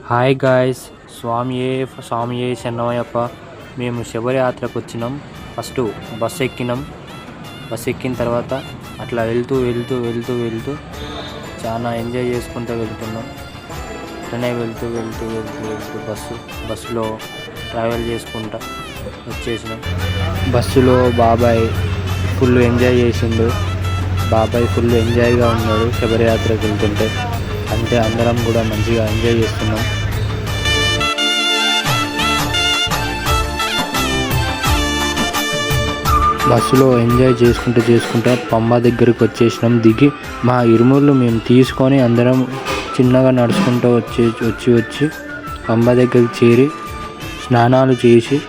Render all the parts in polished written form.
Hi guys, స్వామియే శరణమయ్యప్ప. మేము శబరియాత్రకు వచ్చినాం. ఫస్ట్ బస్సు ఎక్కిన తర్వాత అట్లా వెళ్తూ చాలా ఎంజాయ్ చేసుకుంటూ వెళ్తున్నాం. అట్లనే వెళ్తూ బస్సులో ట్రావెల్ చేసుకుంటా వచ్చేసినాం. బస్సులో బాబాయ్ ఫుల్ ఎంజాయ్ చేసిండు. బాబాయ్ ఫుల్ ఎంజాయ్గా ఉన్నాడు శబరియాత్రకు వెళ్తుంటే. అంటే అందరం కూడా మంచిగా ఎంజాయ్ చేస్తున్నాం. బస్సులో ఎంజాయ్ చేసుకుంటూ పంబ దగ్గరికి వచ్చేసినాం. దిగి మా ఇరుముళ్ళు మేము తీసుకొని అందరం చిన్నగా నడుచుకుంటూ వచ్చి పంబ దగ్గరికి చేరి స్నానాలు చేసి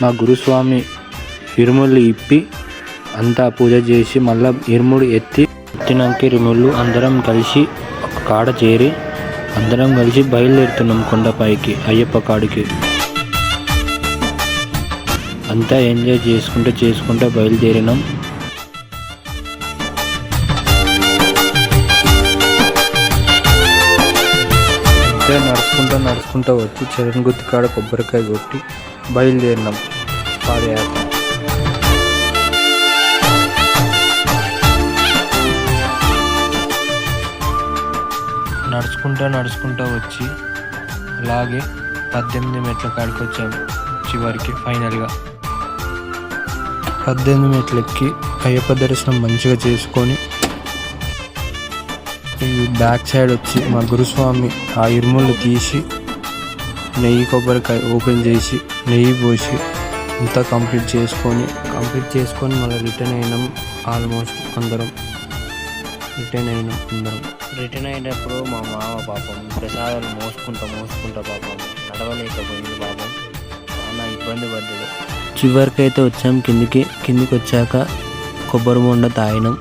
మా గురుస్వామి ఇరుముళ్ళు ఇప్పి అంతా పూజ చేసి మళ్ళీ ఇరుముడు ఎత్తినాక ఇరుముళ్ళు అందరం కలిసి ఒక కాడ చేరి అందరం కలిసి బయలుదేరుతున్నాం కొండపైకి, అయ్యప్ప కాడికి. అంతా ఎంజాయ్ చేసుకుంటూ బయలుదేరినాం. అంతే నడుచుకుంటూ వచ్చి చరణగుత్తి కాడ కొబ్బరికాయ కొట్టి బయలుదేరినాం పాదయాత్ర. నడుచుకుంటూ వచ్చి అలాగే 18 మెట్ల కాడికి వచ్చాము. చివరికి ఫైనల్గా 18 మెట్లు ఎక్కి అయ్యప్ప దర్శనం మంచిగా చేసుకొని ఈ బ్యాక్ సైడ్ వచ్చి మా గురుస్వామి ఆ ఇరుముళ్ళు తీసి నెయ్యి కొబ్బరికాయ ఓపెన్ చేసి నెయ్యి పోసి అంతా కంప్లీట్ చేసుకొని మళ్ళీ రిటర్న్ అయినాం. ఆల్మోస్ట్ అందరం రిటర్న్ అయినప్పుడు మా మామ పాపం ప్రసాదాలు మోసుకుంటా పాపం నడవలేకపోయింది. పాపం చాలా ఇబ్బంది పడ్డాడు. చివరికైతే వచ్చాం కిందికి వచ్చాక కొబ్బరి బొండ తాగినాం.